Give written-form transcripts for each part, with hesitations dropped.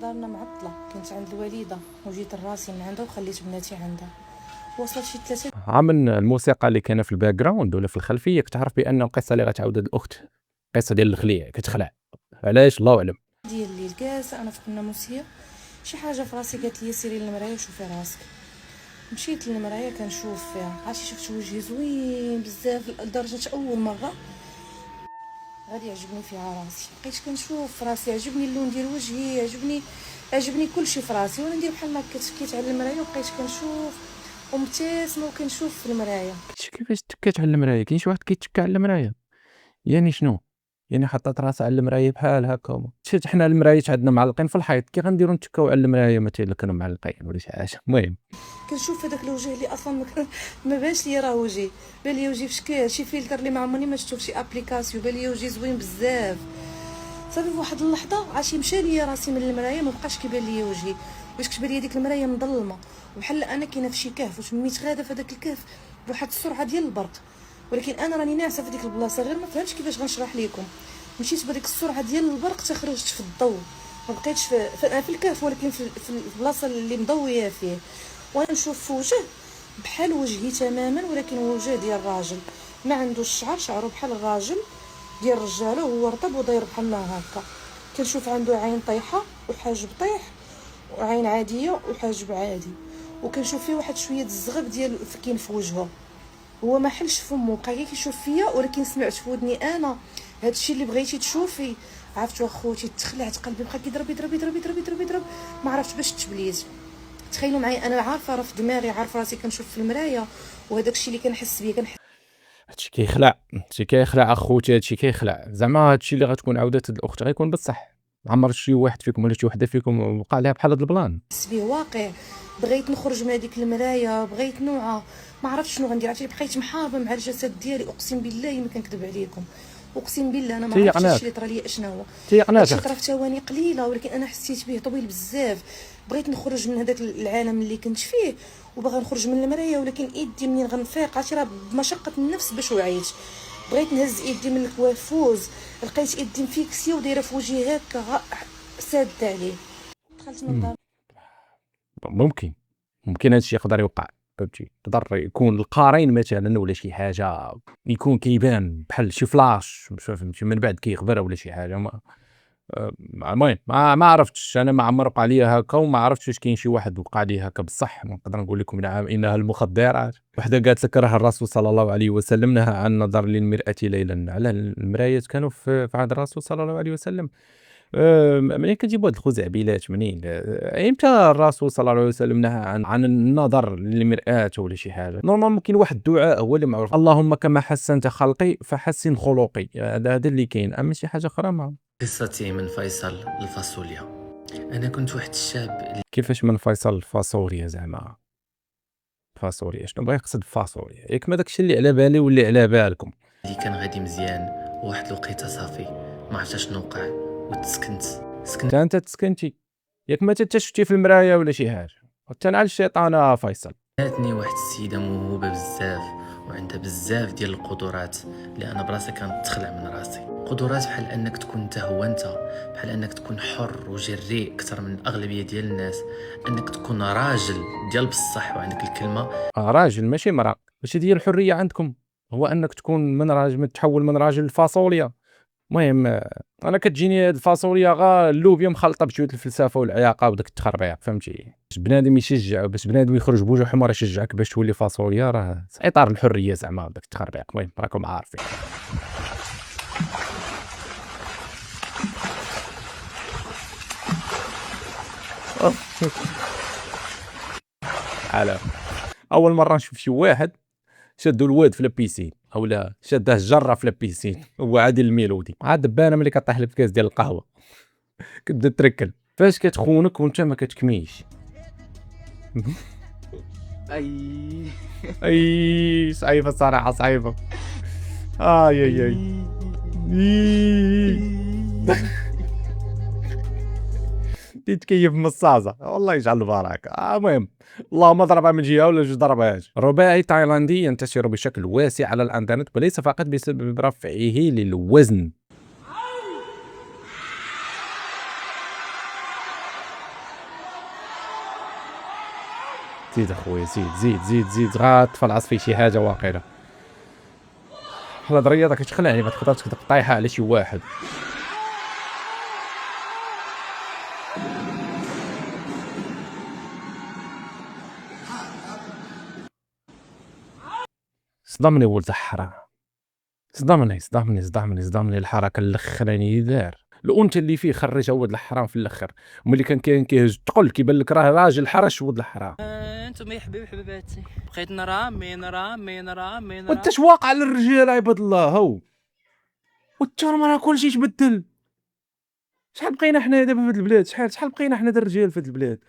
دارنا معطله، كنت عند الوالده وجيت لراسي من عندها وخليت بناتي عندها. وصلت شي 3 من الموسيقى اللي كاينه في الباك جراوند ولا في الخلفيه كتعرف بان القصه اللي غتعاود هاد الاخت القصه ديال الخليع كتخلع. علاش؟ الله اعلم. ديال الليل كاس انا فوق الناموسيه، شي حاجه في راسي قالت لي سيري للمرايه وشوفي راسك. مشيت للمرايه كنشوف فيها، عرفتي شفت وجهي زوين بزاف لدرجه اول مره غادي يعجبني فيها راسي. بقيت كنشوف في راسي، عجبني اللون ديال وجهي، عجبني كلشي في راسي، وانا ندير بحال هكا تكيت على المرايه وبقيت كنشوف ومبتسمه وكنشوف في المرايه. كيفاش تكات على المرايه؟ كاين شي واحد كيتكا على المرايه؟ يعني شنو؟ يعني حطات راسها على المرايه بحال هكا؟ شفت حنا المرايات عندنا معلقين في الحيط، كي غنديروا نتكاو على المرايه مثلا كانوا معلقين ولا شي حاجه؟ المهم كنشوف هذاك الوجه اللي اصلا ما باش لي راه وجهي، بان لي وجهي في شكل شي فلتر اللي ما عمرني ما شفتو في شي ابليكاسيون، بان لي وجهي زوين بزاف. صافي في واحد اللحظه عرفتي مشى لي راسي من المرايه، ما بقاش كيبان لي وجهي، باش كتبان لي ديك المرايه مظلمه وبحال انا كاينه في شي كهف، وتميت غاده في هذاك الكهف بواحد السرعه ديال البرق، ولكن انا راني ناعسه في ديك البلاصه، غير ما فهمتش كيفاش غنشرح لكم. مشيت بهذيك السرعه ديال البرق تخرجت في الضوء، ما بقيتش في الكهف، ولكن في البلاصه اللي مضويه فيه، وانا نشوف في وجه بحال وجهي تماما، ولكن وجه ديال راجل ما عندوش شعر، شعره بحال الراجل ديال رجاله، هو رطب وداير بحالنا هكا. كنشوف عنده عين طايحه وحاجب طيح وعين عاديه وحاجب عادي، وكنشوف فيه واحد شويه الزغب ديال كاين في وجهه، هو ما حلش فمو، بقى كيشوف فيا، ولكن سمعت في ودني انا هادشي اللي بغيتي تشوفي. عرفتوا اخوتي تخلعت قلبي، بقى كيضرب يضرب يضرب يضرب يضرب يضرب، ما عرفتش باش تبليت. تخيلوا معايا انا عارفه راه في دماغي، عارفه راسي كنشوف في المرايه، وهذاك الشيء اللي كنحس بيه هادشي كيخلع، هادشي كيخلع اخوتي، هادشي كيخلع. زعما هادشي اللي غتكون عاودات هاد الاخت غيكون بصح. عمر شي واحد فيكم ولا شي وحده فيكم وقع لها بحال هاد البلان؟ بيه واقع. بغيت نخرج من هذيك المرايه، بغيت نوعه، ما عرفتش شنو غندير. عرفتي بقيت محاربه مع الجسد ديالي، اقسم بالله ما كنكذب عليكم، اقسم بالله انا ما عرفتش الشيء اللي طرا لي اشنا هو. تيقنات هادشي طرا في ثواني قليله، ولكن انا حسيت به طويل بزاف. بغيت نخرج من هذاك العالم اللي كنت فيه، وباغا نخرج من المرايه، ولكن ايدي منين غنفيق عرفتي راه بمشقه النفس باش وعيت. بغيت نهز ايدي من الكوافوز، لقيت ايدي مفيكسيه ودايره في وجهي هكا ساد عليه. دخلت من الدار. ممكن هادشي يقدر يوقع، فهمتي؟ يقدر يكون القارين مثلا ولا شي حاجه، يكون كيبان بحال شي فلاش، فهمتي؟ من بعد كيخبر ولا شي حاجه. المهم ما عرفتش، انا ما عمر وقع لي هكا، وما عرفتش واش كاين شي واحد وقع ليه هكا بصح. نقدر نقول لكم نعم انها المخدرات. وحده قالت لك راه الرسول صلى الله عليه وسلم نهى عن النظر للمرأة ليلا. على المرايات كانوا في عهد الرسول صلى الله عليه وسلم. منين كتجيبوا هاد الخزعبيلات منين؟ امتى الرسول صلى الله عليه وسلم نهى عن النظر للمرآة ولا شي حاجه؟ نورمالمون كاين واحد الدعاء هو اللي معروف، اللهم كما حسنت خلقي فحسن خلقي. هذا اللي كاين، اما شي حاجه اخرى ما. قصتي من فيصل الفاصوليا. انا كنت واحد الشاب كيفاش من فيصل الفاصوليا؟ زعما فاصوليا شنو بغا يقصد فاصوليا؟ ياك ما داكشي اللي على بالي واللي على بالكم. اللي كان غادي مزيان، وواحد الوقيته صافي ما عرفتش شنو وقع وتسكنت. حتى انت تسكنتي؟ ياك ما شفتي في المرايه ولا شي حاجه؟ حتى على الشيطان فيصل. جاتني واحد السيده موهوبه بزاف وعندها بزاف ديال القدرات اللي انا براسي كانت تخلع من راسي. قدرات بحال انك تكون انت هو انت، بحال انك تكون حر وجريء اكثر من الاغلبيه ديال الناس، انك تكون راجل ديال بصح، وعندك الكلمه راجل ماشي مرأة. ماشي ديال الحريه عندكم هو انك تكون من راجل، تحول من راجل لفاصوليا. المهم انا كتجيني هاد الفاصوليا غا اللوبيا مخلطه بشويه الفلسفه والعياقه وداك التخربيق، فهمتي؟ باش بنادم يشجع، باش بنادم يخرج بوجه حمر يشجعك باش تولي فاصوليا، راه اطار الحريه زعما داك التخربيق. المهم راكم عارفين. على اول مره نشوف شي واحد شادوا الواد في لابيسين، اولا شاده الجره في لابيسين، هو عادل الميلودي عاد دبانه ملي كطيح لك في كاس ديال القهوه كتبدا تركل فاش كتخونك وانت ما كتكميش. اي اي صعيبه الصراحه، صعيبه. اي اي اي تتكيف مصاصه والله يجعل البركه. المهم اللهم ضربها من جهه ولا جوج ضربات. رباعي تايلاندي ينتشر بشكل واسع على الانترنت، وليس فقط بسبب رفعه للوزن. زيد اخويا زيد غاتفلعص فيه شي حاجه واقيلا. هاد الرياضه كتخلعني ما تقدرش طايحه على شي واحد. صدمني ولد الحرام، صدمني الحركه الاخراني دار الانثى اللي فيه خرجها ولد الحرام في الاخر، ملي كان كيهز تقل كيبان لك راه راجل حرش ولد الحرام. انتم يا حبيبي حبيباتي بقيت نرامي وانت اش واقع للرجال عباد الله هو وانت راه كلشي تبدل. شحال بقينا حنا دابا في هاد البلاد، شحال بقينا حنا الرجال في هاد البلاد،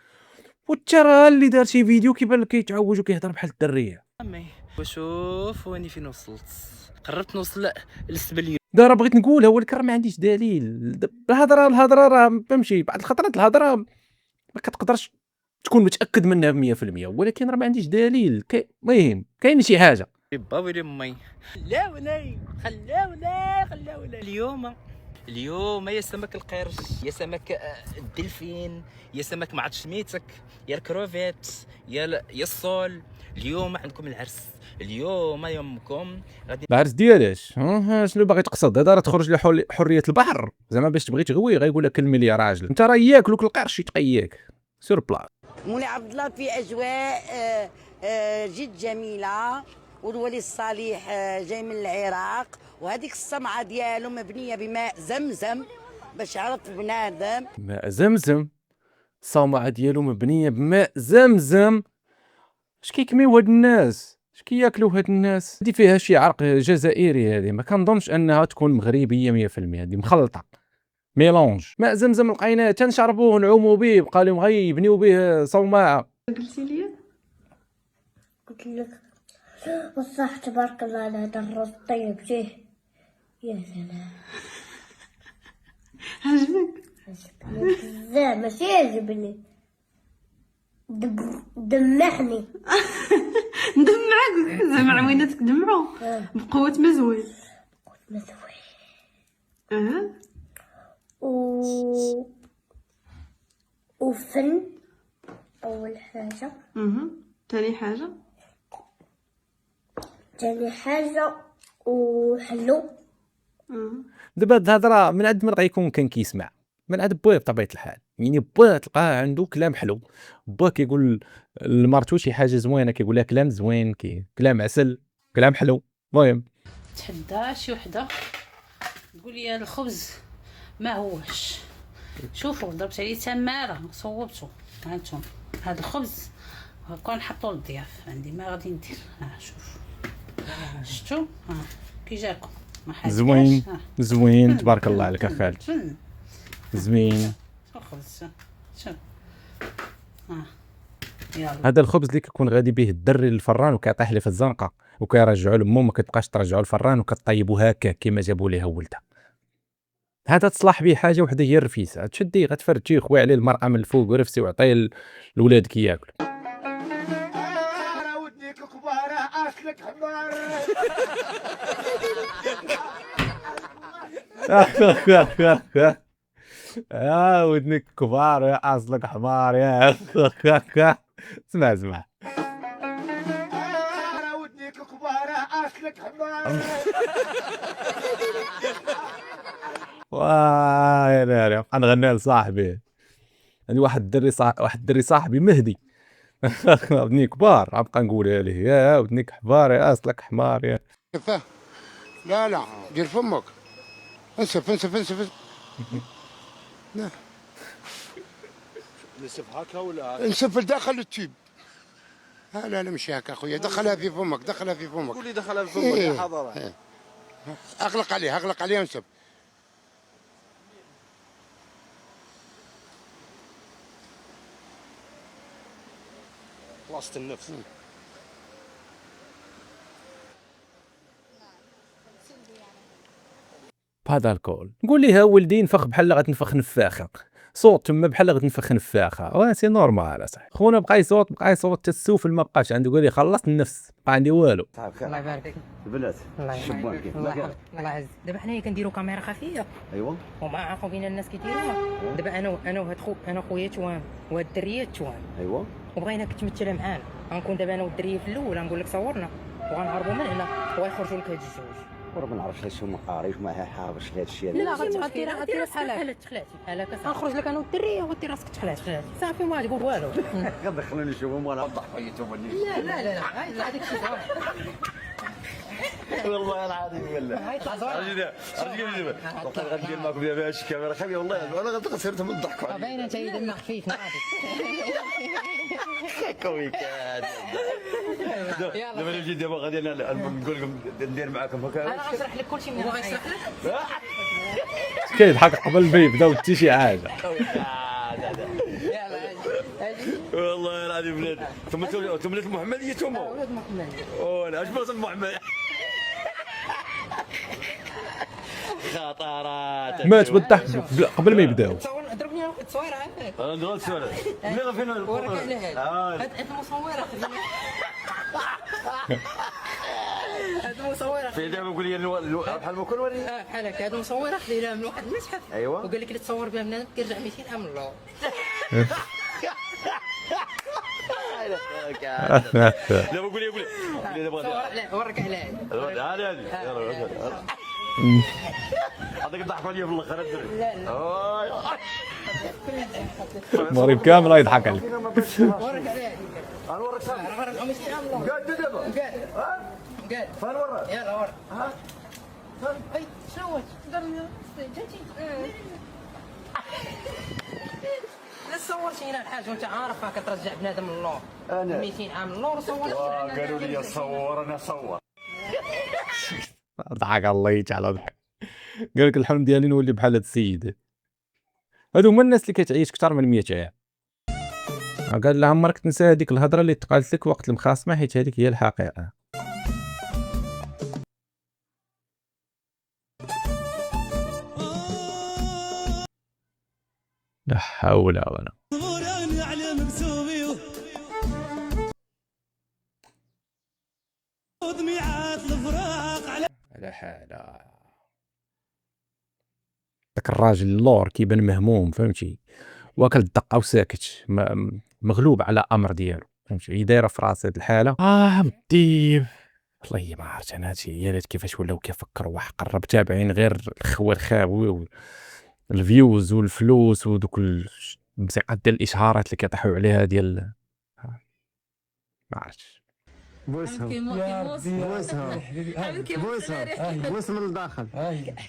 وانت راه اللي دار شي فيديو كيبان لك كيتعوج وكيهضر بحال الدريه. وشوف واني فين وصلت، قربت نوصل للسبليون. دابا بغيت نقولها ولكن راه ما عنديش دليل. الهضره راه فهمتي، بعض الخطرات الهضره ما كتقدرش تكون متاكد منها ب 100%، ولكن راه ما عنديش دليل. المهم كاين شي حاجه. با ويلي امي خلاوني اليوم يا سمك القرش، يا سمك الدلفين، يا سمك ما عرفت سميتك، يا الكروفيت، يا الصول. اليوم عندكم العرس، اليوم يومكم غادي. العرس ديالاش شنو باغي تقصد؟ هذا راه تخرج لحريه البحر زعما باش تبغي تغوي غايقول لك الملي يا راجل انت راه ياكلوك القرش يتقياك سور بلاص. مولاي عبد الله في اجواء جد جميله، والولي الصالح جاي من العراق، وهذيك الصمعه ديالو مبنيه بماء زمزم باش يعرف بنادم. ماء زمزم؟ الصومعه ديالو مبنيه بماء زمزم؟ اش كيكميو هاد الناس؟ اش كياكلوا هاد الناس؟ هادي فيها شي عرق جزائري، هادي ما كنظنش انها تكون مغربيه 100%، هادي مخلطه ميلونج. ماء زمزم لقيناه تنشربوه نعوموا به، بقى لهم غير يبنيو به صومعه. قلتي لي؟ قلت لك والصح تبارك الله على هذا الرز الطيب جيه. يا سلام عجبك؟ عجبني بزاف، ماشي يعجبني دمحني. ندمعك زعما عويناتك دمعوا بقوة مزوي. مزوي وفن أول حاجة. تاني حاجة وحلو. دابا هاد الهضره من عند من غيكون كان كيسمع؟ من عند بويه بطبيعه الحال، يعني بويه تلقاه عنده كلام حلو، بويه كيقول لمرتو شي حاجه زوينه كيقول لها كلام زوين، كلام عسل، كلام حلو. المهم تحدى شي وحده تقول لي الخبز ما هوش، شوفوا ضربت عليه تماره صوبته. هانتم هذا الخبز هكا نحطو للضياف عندي، ما غادي ندير. شوف شفتوا كي جاكم زوين زوين تبارك الله عليك اخالتي، زوين. الخبز شوف يلا. هذا الخبز اللي كيكون غادي به الدري للفران وكيطيح ليه في الزنقه وكيرجعوا لامو، ما كتبقاش ترجعوا للفران وكطيبوا هكا كما جابوا ليها ولدها. هذا تصلح به حاجه وحده هي الرفيسه، تشديه غتفرجيه خوي عليه المراه من الفوق ورفسي وعطيه لولادك ياكل. ودنك كبار يا اصلك حمار يا اسمع ودنك كبار يا اصلك حمار. يا ناري غنغني لصاحبي، عندي واحد الدري صاحبي مهدي ودني كبار غنبقى نقولها ليه يا ودنك حمار يا اصلك حمار يا. لا دير فمك، انسف لا نسف هكا ولا انسف لداخل التيب. لا مش هكا اخويا، دخلها في فمك. قول لي دخلها في فمك يا حضره. اغلق عليه وانسف. خلاصة النفس. بهذا الكول نقول لها ولدي نفخ بحال غتنفخ نفاخه، صوت تما بحال غتنفخ نفاخه، سي نورمال اصاحبي. خونا بقى يصوت حتى السوفل ما بقاش عنده، قال لي خلصت النفس ما عندي والو. الله يبارك فيك البنات الله يبارك فيك الله يعز. دابا حنايا كنديروا كاميرا خفيه، ايوا، وما عارفين بين الناس كيديروها. دابا انا وهاد انا خويا توام وهاد الدريه توام، ايوا، وبغيناك تمثلها معانا. غنكون دابا انا والدريه في الاول غنقول لك صورنا وغنهربوا من هنا وغيخرجوا لك هاد الجوج. وراه ما نعرفش علاش هما قاريش ما حابش لهذا الشيء. لا غدير بحال هكا تخلعتي بحال هكا غنخرج لك انا والدريه وغدير راسك تخلعتي صافي ما تقول والو. غدخلوني نشوفهم وانا نضحك حيتهم. لا هذيك الشيء والله العظيم بالله. اجي غندير معكم دابا هادشي كاميرا خفيه والله انا غنصير من الضحك. باينه انت دمك خفيف ناضي. كويكات. دابا نجي دابا غادي انا نقول لكم ندير معكم هكا. انا غنشرح لك كلشي من هنا. غيشرح لك كيضحك قبل ما يبداو حتى شي حاجه. والله العظيم بلاد. ثم ولاد محمديه ثم ولاد محمد. وانا اش بلاصه محمد. خطرات مات بالضحك قبل ما يبداو. ضربني واحد التصويره عافاك. انا ندير التصويره. ملي فين ورك على هاد المصوره خليني. هاد المصوره في دابا قول لي بحال ما كون وريني. بحال هكا هاد المصوره خديناها من واحد المتحف. ايوا وقال لك اللي تصور بها بنادم كيرجع 200 عام للور. دابا قول لي دابا لا ورك على هادي هذاك الضحك عليا في الاخر الدري. لا المغرب كامل يضحك عليك. ورك على هادي غنوريك صافي. ورك 200 عام للور. قاد دابا قاد فين وراك؟ يلا ورك. اي شنو درنا جاتي لا صورتي هنا الحاج وانت عارف راك ترجع بنادم للور. انا 200 عام للور صورت. قالوا لي صور انا صور. ضحك الله يجعله ضحك. قال لك الحلم ديالي نولي بحال هاد السيد. هادو هما الناس اللي كتعيش اكثر من 100 عام. قال لها عمرك تنسى هذيك الهضره اللي تقالت لك وقت المخاصمه حيت هذيك هي الحقيقه. لا حول ولا لا حاله. داك الراجل اللور كيبان مهموم فهمتي، واكل الدقه وساكت مغلوب على امر ديالو فهمتي. هي دايره في راسي هاد الحاله. ودي والله ما عرفت انا هادشي عيالات كيفاش ولاو كيفكروا واحد قرب تابعين غير الخوه الخاوي والفيوز والفلوس ودوك الموسيقات ديال الاشهارات اللي كيطيحوا عليها ديال ما عرفتش. بوسهم بوسهم من الداخل.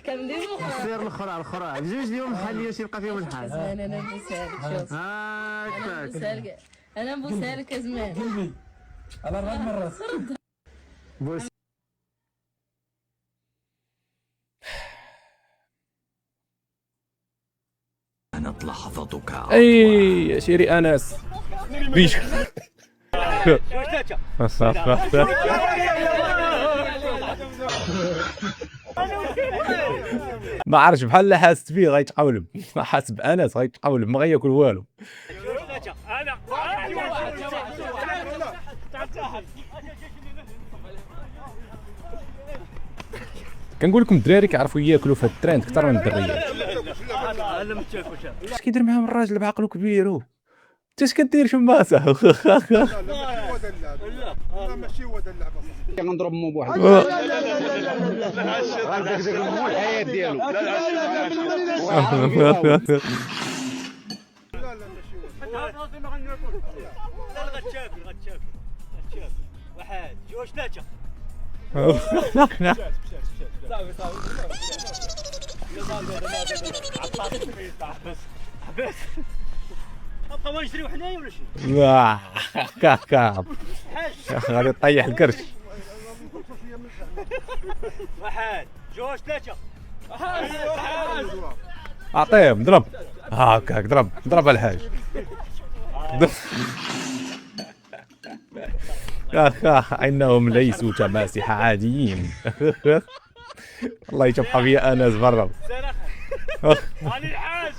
كنديرو سير الاخرى بجوج ديالهم بحال ليا يبقى فيهم الحال. انا نبوسها لك. هاكاك انا نبوسها لك زمان على 4 مرات. بوس كانت لحظتك. اي يا شيري انس بيش ما عرفش بحال لا حاسس بيه غيتقولب. حاسس بانس غيتقولب ما غياكل والو. كنقول لكم الدراري كيعرفوا ياكلوا في الترند اكثر من الدريات. اش كيدير معاهم الراجل بعقلو كبير هو؟ انت اش كدير شماسه؟ لا ماشي هو هذا اللعبه. غنضرب مو بواحد. غنديك مو الحياه ديالو. لا غتشافي واحد جوج ثلاثه. حبس ابقى نجريو حنايا ولا شي؟ كاكاب غادي طيح الكرش. واحد جوج ثلاثه. اعطيهم ضرب هاكاك ضرب الحاج. انهم ليسوا تماسح عاديين. الله يتبقى بيا انس برا. علي الحاج.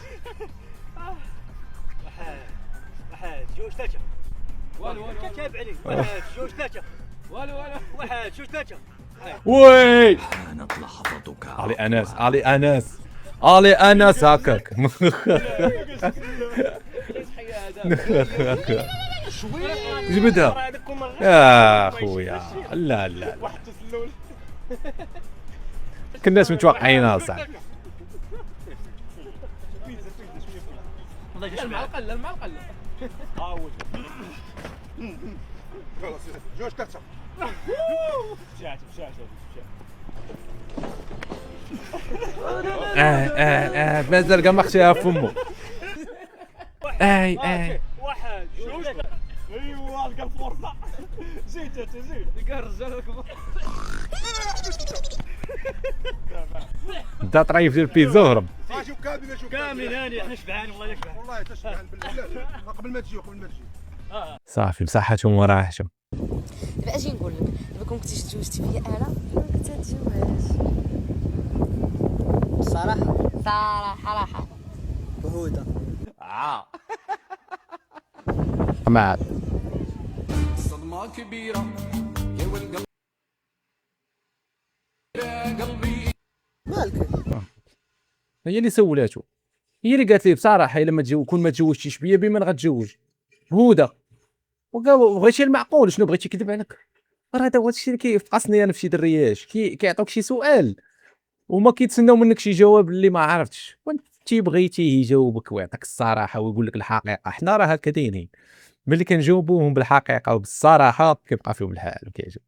واحد جوج ثلاثه. والو تابع علي. واحد جوج ثلاثه. والو واحد جوج ثلاثه. وي كانت لحظتك. علي انس هكاك. جبدها يا خويا. لا لا لا كناش متوقعينها صاحبي. المعلقه لا المعلقه لا خلاص جوج ثلاثه مشات مازال كاع ما خشيها في فمو. واحد جوج ايوا لقى الفرصه زيد لقى الرجال انت طريف ديال البيتزا وهرب. شوف كامل هاني احنا شبعان والله شبعان والله تشبعان بالله قبل ما تجي صافي بصحتهم وراحتهم. دابا اجي نقول لك، دابا كون كنتي تزوجتي فيا انا كنت غنتزوج صراحه راحه بهوده مع صدمة كبيرة يا والقلب قلبي. مالك هي اللي سولاتو، هي اللي قالت لي بصراحه الا ما كون ما تزوجتيش بيا بمن غتزوج هدى. بغيتي المعقول شنو بغيتي يكذب عليك؟ راه هذا هو الشيء اللي كيفقصني انا في شي دريات، كيعطوك شي سؤال وما كيتسناو منك شي جواب اللي ما عرفتش، وانت بغيتيه يجاوبك ويعطيك الصراحه ويقول لك الحقيقه. حنا راه هكا دايرين، ملي كنجاوبوهم بالحقيقه وبالصراحه كيبقى فيهم الحال وكيعجب.